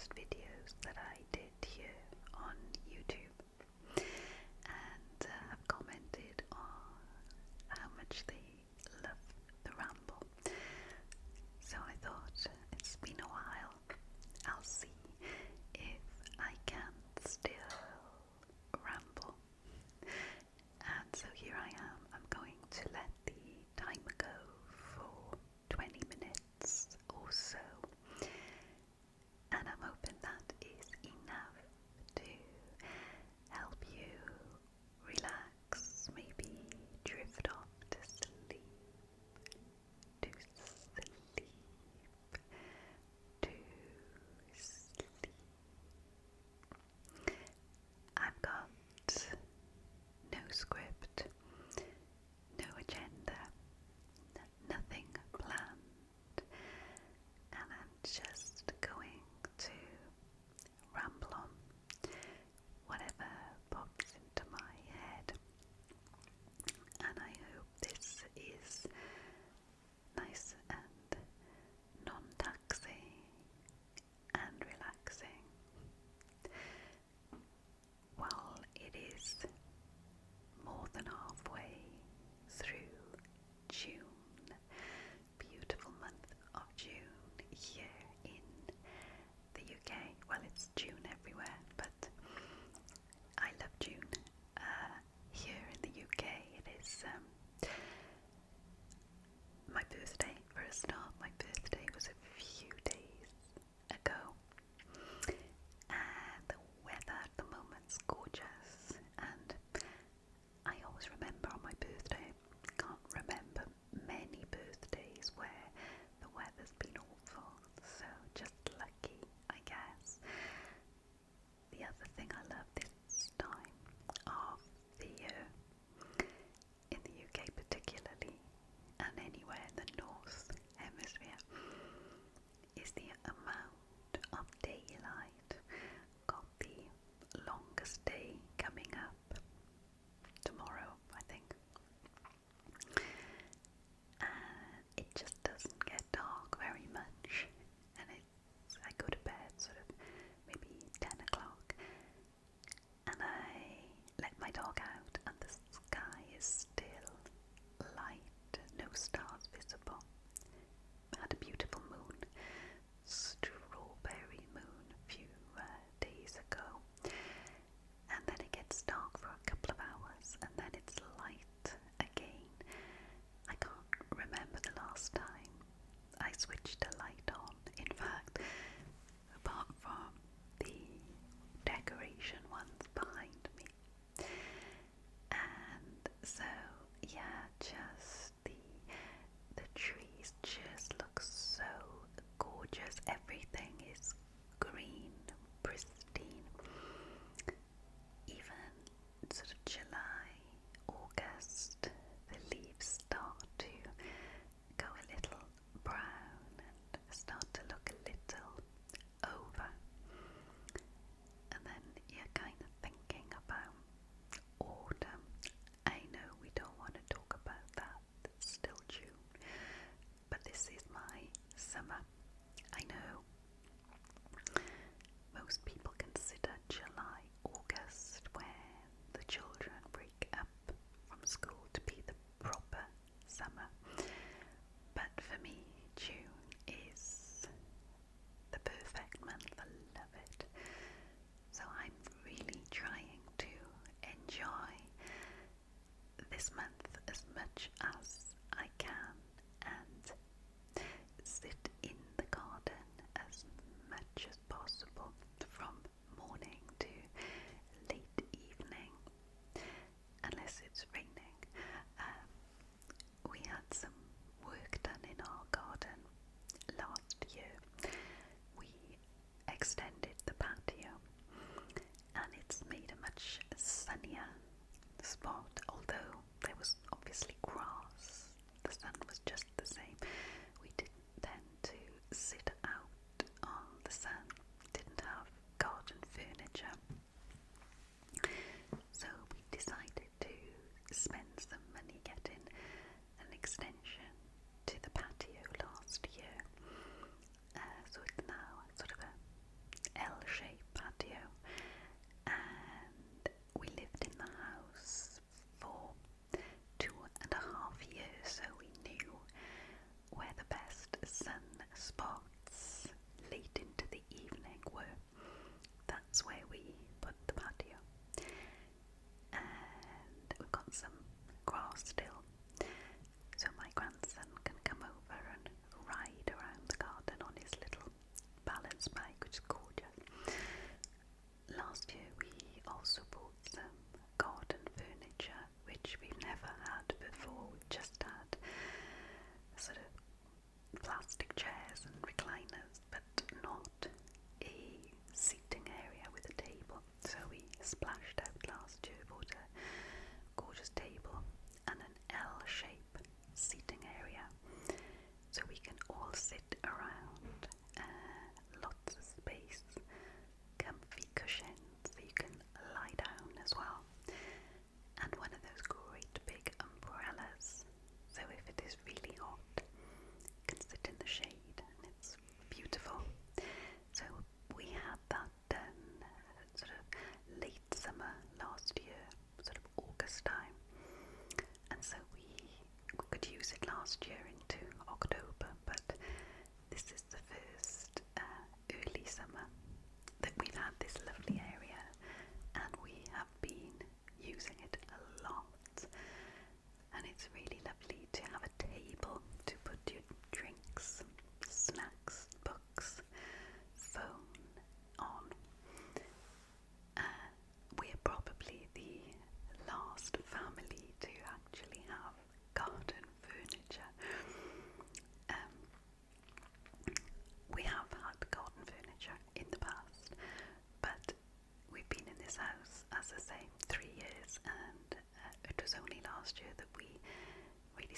first videos that I did here on YouTube, and have commented on how much they love the ramble. So I thought, it's been a while, I'll see if I can still ramble. And so here I am. I'm going to let the timer go for 20 minutes or so, and I'm hoping that is enough to help you relax, maybe drift off to sleep, to sleep, to sleep. I've got no script, no agenda, nothing planned, and I'm just going to ramble on whatever pops into my head, and I hope this is nice and non-taxing and relaxing. Well, it is more than halfway through June, beautiful month of June here in the UK. Well, it's June everywhere, but I love June. Here in the UK, it is my birthday. For a start, my birthday was a few days ago, and the weather at the moment's gorgeous, and I always remember on my birthday, can't remember many birthdays where the weather's been awful, so just lucky, I guess. The other thing I love this time of the year, in the UK particularly, and anywhere in the North Hemisphere, is the amount of daylight. Got the longest day coming up tomorrow, I think, and it just doesn't get dark very much, and I go to bed sort of maybe 10 o'clock, and I let my dog out, and the sky is still light, no stars visible. Had a beautiful moon, strawberry moon, a few days ago, and then it gets dark for a couple of hours, and then it's light again. I can't remember the last time I switched a light on. In fact, apart from the decoration ones behind me. And so, yeah, just the trees just look so gorgeous. Everything is green, pristine. Even sort of July, August, the leaves start to go a little brown and start to look a little over. And then you're kind of thinking about autumn. I know we don't want to talk about that, it's still June, but this is my summer. I know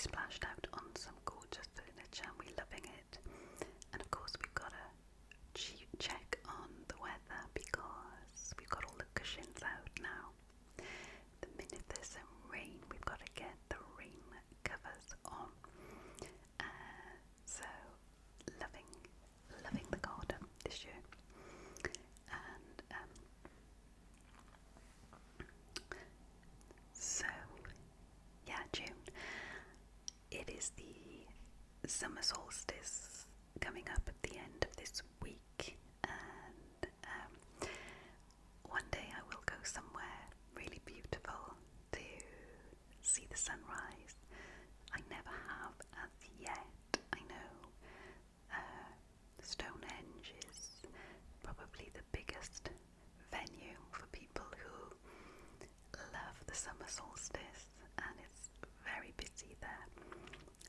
splashed out on some gorgeous furniture and we're loving it. And of course we've got to check on the weather because we've got all the cushions out now. The minute there's some rain, we've got to get the rain covers on. So loving the garden this year. And so yeah, June. It is the summer solstice coming up at the end of this week, and one day I will go somewhere really beautiful to see the sunrise. I never have as yet. I know Stonehenge is probably the biggest venue for people who love the summer solstice, and it's very busy there.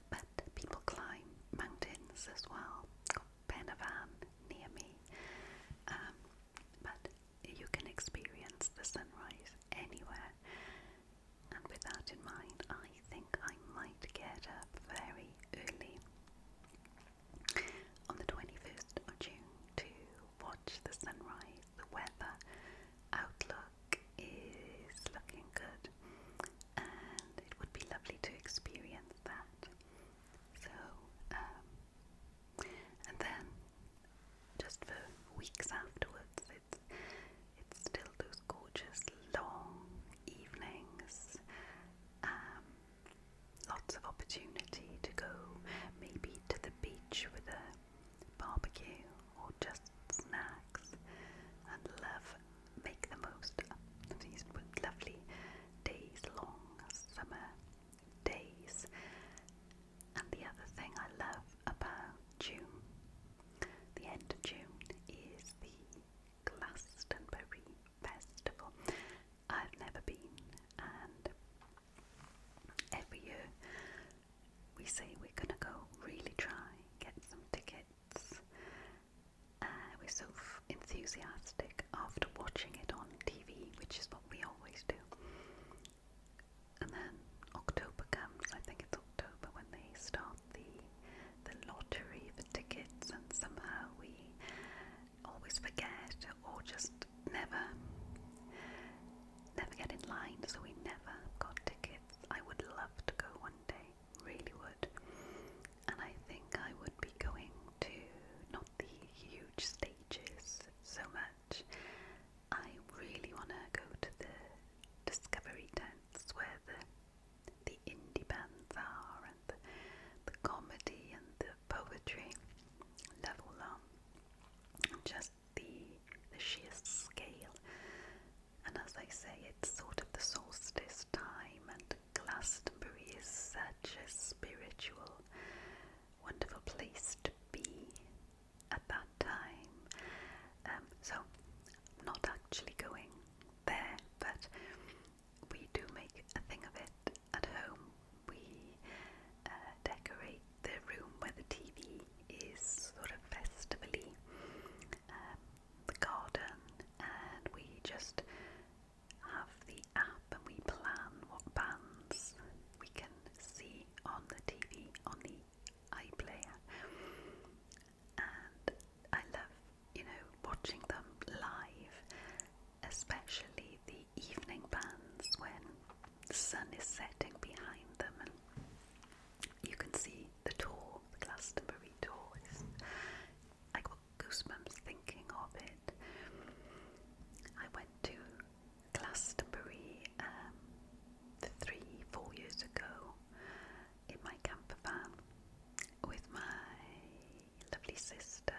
But people climb mountains as well. Got Benavan near me, but you can experience the sunrise anywhere. And with that in mind, I think I might get up very early on the 21st of June to watch the sunrise. The weather outlook is looking good, and it would be lovely to experience that. So, and then just for weeks afterwards, it's still those gorgeous long evenings. Lots of opportunity to go maybe to the beach with a barbecue or just snacks, and make the most of these lovely days, long summer days. And the other thing I love about June, the end of June, is the Glastonbury festival. I've never been, and every year we say we're going to go really try, get some tickets. We're so enthusiastic after watching it on TV, which is what we always do. And then October comes, I think it's October when they start the lottery for tickets, and somehow we always forget or just never get in line, so we never got tickets. I would love to go one day, really would. And I think I would be going to not the huge stages so much. I really want to go to the discovery tents where the indie bands are, and the comedy and the poetry. Love all that. Just the sheer scale. And as I say, it's sort of the solstice time, and Glastonbury is such a spiritual, wonderful place to be at that time. So I'm not actually going there, but we do make a thing of it at home. We decorate the room where the TV is sort of festively, the garden, and we just have the app and we plan what bands we can see on the TV, on the iPlayer. And I love, watching them live, especially the evening bands when the sun is setting behind them, and you can see the tour, the Glastonbury tour. I got goosebumps thinking of it. I went to Glastonbury 3-4 years ago in my camper van with my lovely sister,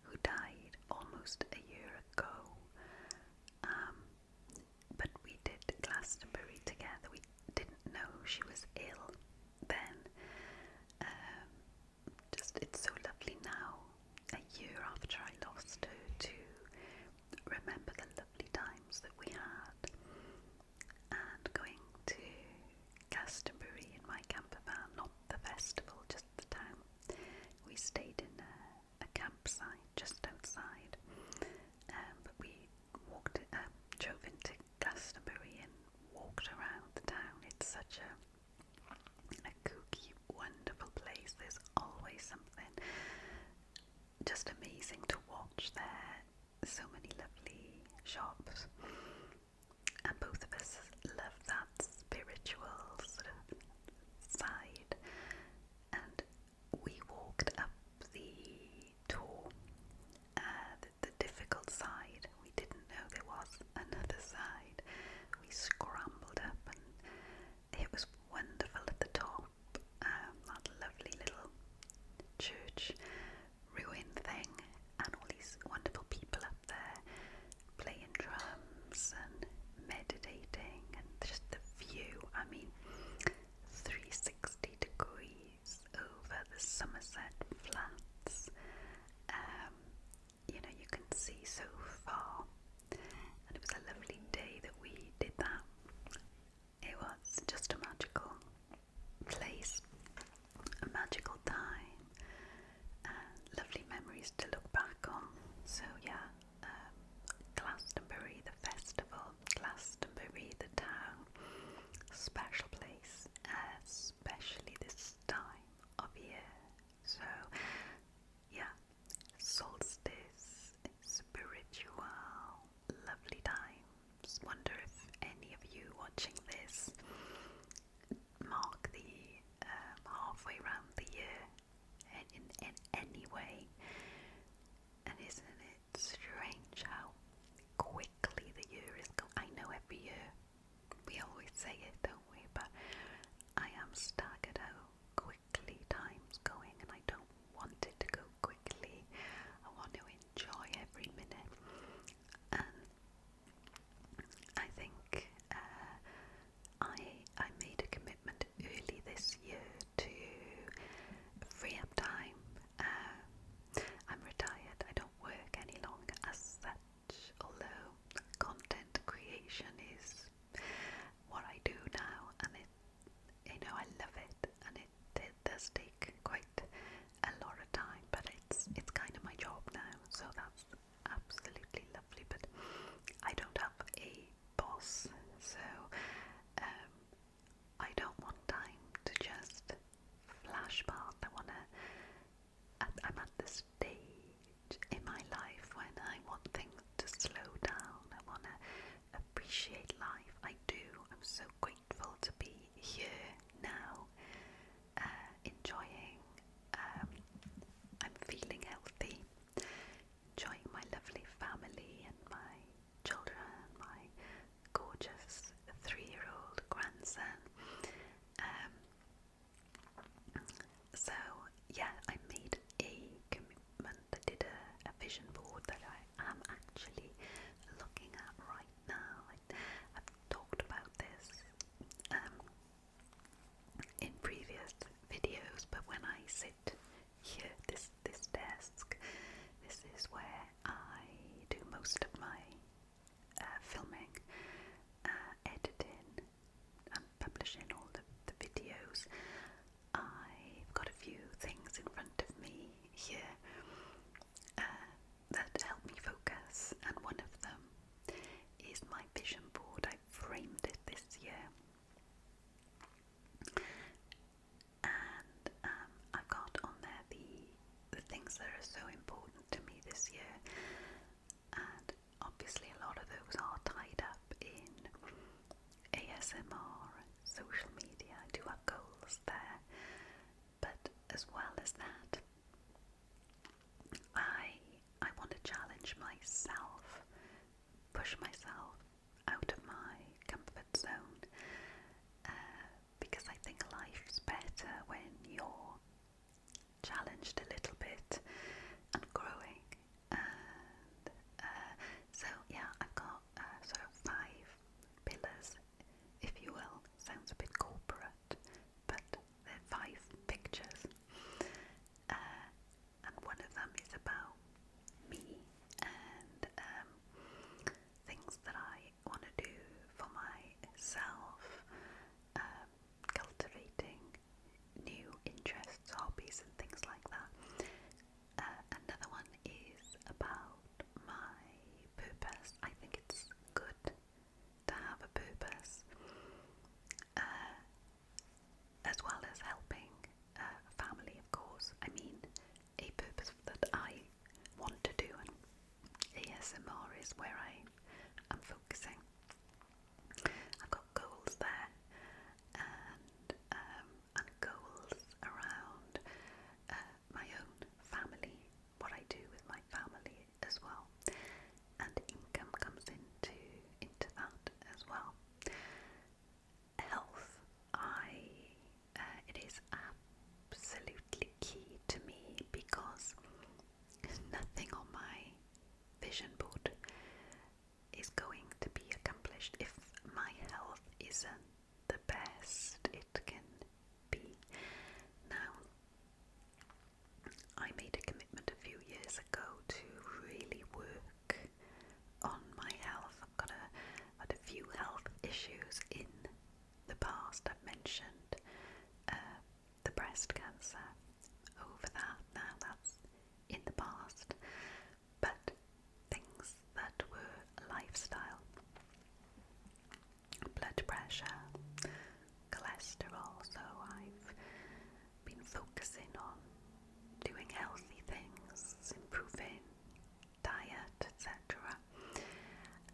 who died almost a year ago. But we did Glastonbury together. We didn't know she was ill then. It's so lovely now, a year after I lost her, to remember the lovely times that we had. And going to Glastonbury in my camper van, not the festival, just the town. We stayed in a campsite just outside, but we drove into Glastonbury and walked around the town. It's such a something. Just amazing to watch there. So many lovely shops. And both of us love that spiritual sort of side. And we walked up the tour, the difficult side. We didn't know there was another side. We scrambled up and it was wonderful at the top. That lovely little church ruin thing, and all these wonderful people up there playing drums and meditating, and just the view. I mean, 360 degrees over the Somerset Flats. You know, you can see so far, and it was a lovely day that we did that. It was just a magical place, a magical time, and lovely memories to look back on. So yeah, Glastonbury, the festival, Glastonbury, the town, special place, especially this time of year. So yeah, solstice, spiritual, lovely times. Wonder if any of you watching this mark the halfway round the year in any way. And isn't it strange how quickly the year is going? I know every year we always say it, don't we? But I am staggered how quickly time's going, and I don't want it to go quickly. I want to enjoy every minute. And I think I made a commitment early this year to free up time. I'm retired. I don't work any longer as such, although content creation is what I do now, and I love it, and it does take quite a lot of time, but it's kind of my job now, so that's absolutely lovely. But I don't have a boss, so I don't want time to just flash past. I'm at the stage in my life when I want things to slow down. I want to appreciate life. I do. I'm so grateful to be here now, enjoying. I'm feeling healthy, enjoying my lovely family and my children, my gorgeous 3-year-old grandson. So yeah, I made a commitment. I did a vision board that I am actually looking at right now. I've talked about this in previous videos, but when I sit here, this desk, this is where I do most of my filming, editing and publishing all the videos. I've got a few things in front of me here that help me focus, and one of them is my vision board. I framed it this year, and I've got on there the things that are so important to me this year, and obviously a lot of those are tied up in ASMR, social media. I do have goals there, but as well as that, I want to challenge myself, push myself out of my comfort zone, because I think life's better when you're challenged a little bit and growing. And so yeah, I've got sort of 5 pillars, if you will. Sounds a bit corporate, but they're 5 pictures, and one of them is about me and is where I'm focusing. I've got goals there, and goals around my own family, what I do with my family as well, and income comes into that as well. Health, it is absolutely key to me because nothing on my vision board is going to be accomplished if my health isn't the best it can be. Now, I made a commitment a few years ago to really work on my health. I've had a few health issues in the past. I've mentioned the breast cancer. Over that now, that's in the past. But things that were lifestyle, blood pressure, cholesterol, so I've been focusing on doing healthy things, improving diet, etc.,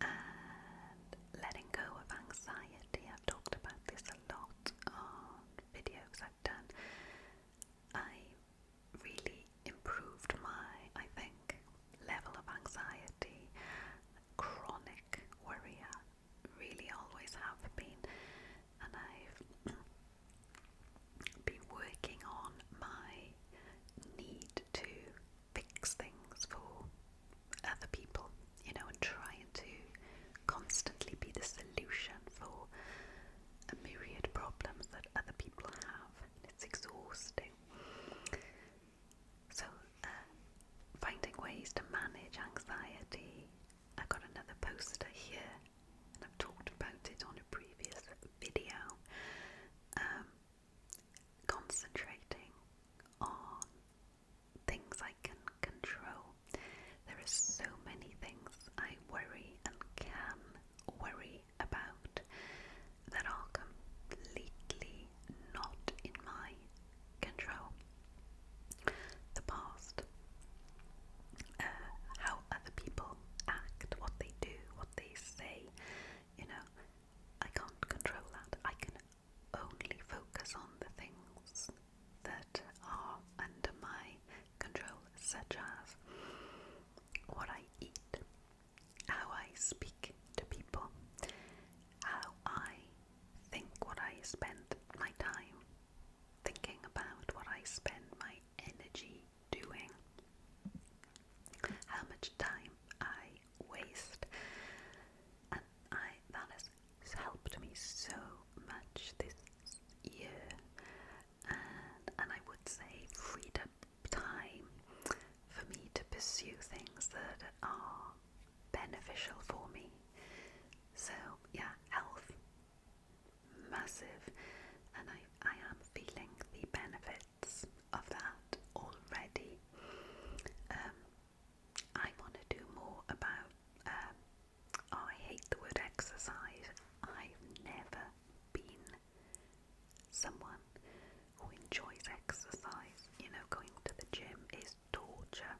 and letting go of anxiety. I've talked about this a lot on videos I've done. I really improved I think, level of anxiety. Chronic worrier, really always have been, and I've been working on my need to fix things for other people, and trying to constantly be the solution for a myriad problems that other people have. It's exhausting. So, finding ways to manage anxiety. I've got another poster here, and I've talked about it on a previous video. Concentrating on things I can control. There are so many things I worry and can worry about that are completely not in my control. The past, how other people act, what they do, what they say, I can't control that. I can only focus on the things that are under my control, such as what I eat, how I speak to people, how I think, what I spend my time thinking about, what I spend my energy doing, how much time I waste. And that has helped me so much this year, and I would say freed up time for me to pursue things that are beneficial for me. So yeah, health, massive, and I am feeling the benefits of that already. I want to do more about, I hate the word exercise. I've never been someone who enjoys exercise. Going to the gym is torture.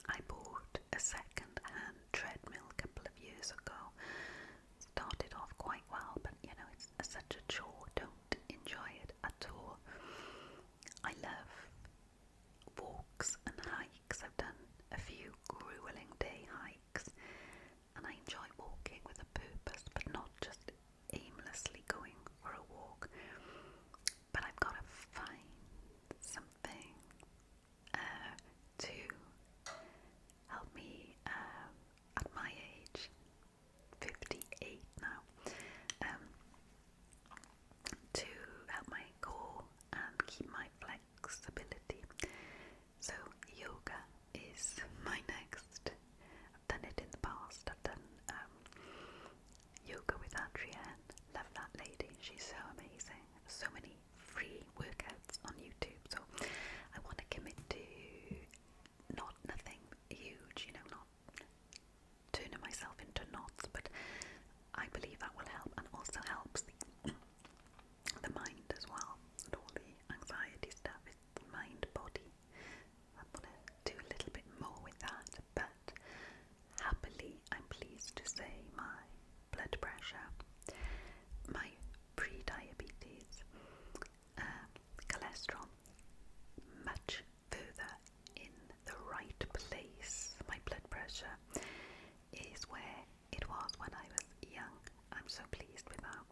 I bought a second-hand treadmill a couple of years ago. Started off quite well, but it's a when I was young. I'm so pleased with that.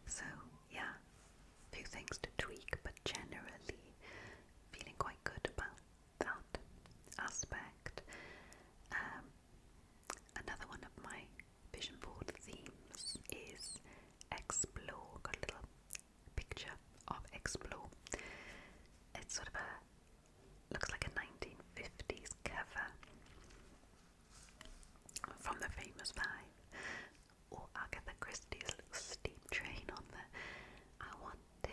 So yeah, a few things to tweak, but generally feeling quite good about that aspect. Another one of my vision board themes is explore. Got a little picture of explore. It's sort of looks like a 1950s cover from the famous Five, or Agatha Christie's little steam train on there. I want to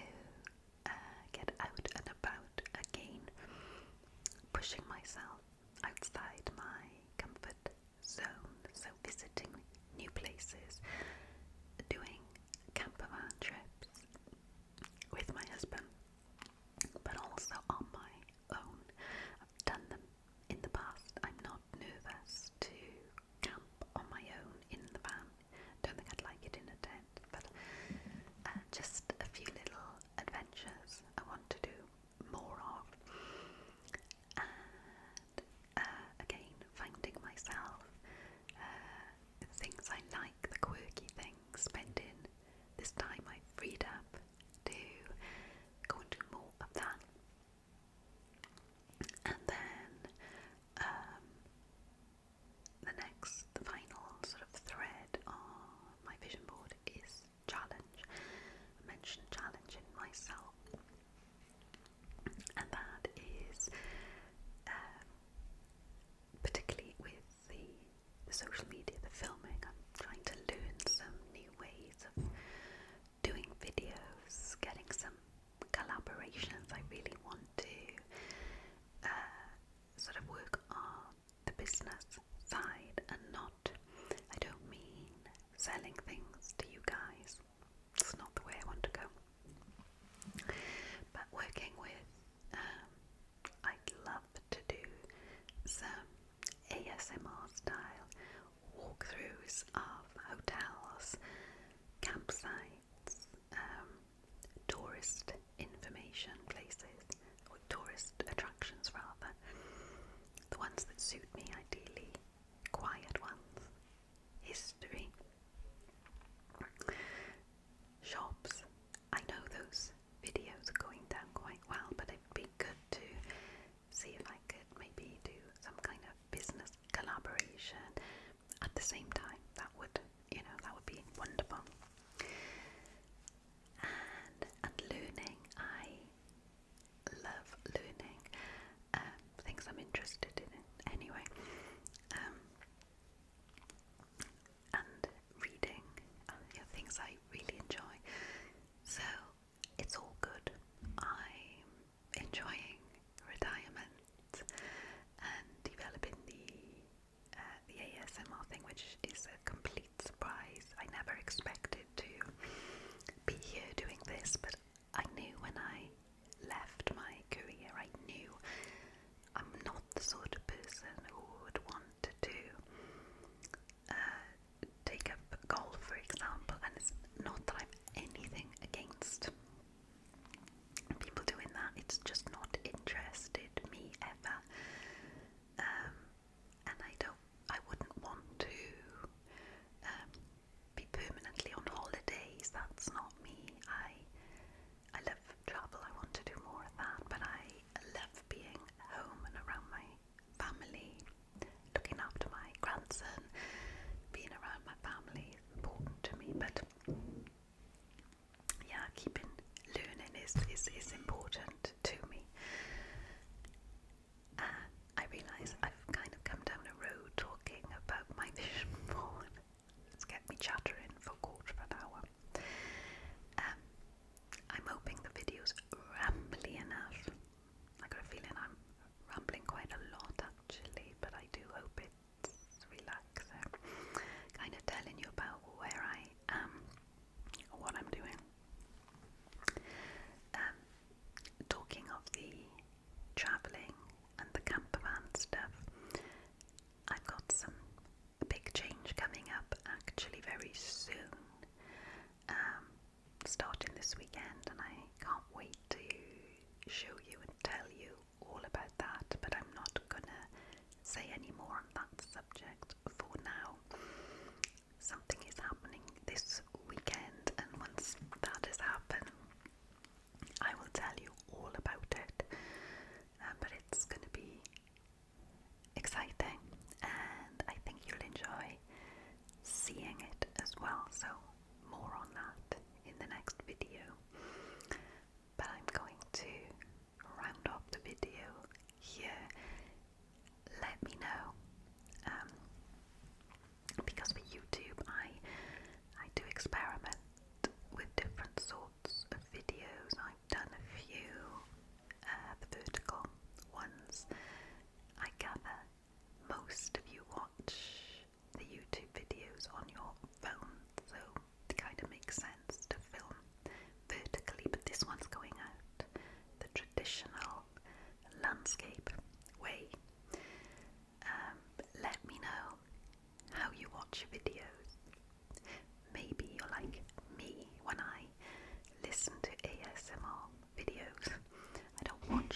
get out and about again, pushing myself outside my comfort zone, so visiting new places, doing campervan trips with my husband, but also on my own. I've done them in the past. I'm not nervous to camp on my own in the van. Don't think I'd like it in a tent, but just a few little adventures I want to do more of. And again, finding myself, the things I like, the quirky things, spending this time I freed up to go and do more of that. And then the final sort of thread on my vision board is challenge. I mentioned challenging myself, and that is particularly with the social media, the filming. I'm trying to learn some new ways of doing videos, getting some collaborations. I really want to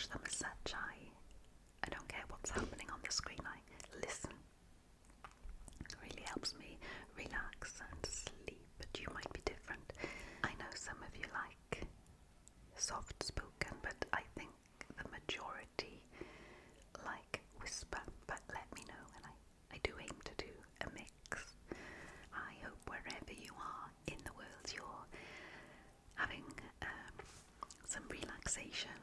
watch them as such. I don't care what's happening on the screen. I listen. It really helps me relax and sleep, but you might be different. I know some of you like soft spoken, but I think the majority like whisper, but let me know, and I do aim to do a mix. I hope wherever you are in the world you're having some relaxation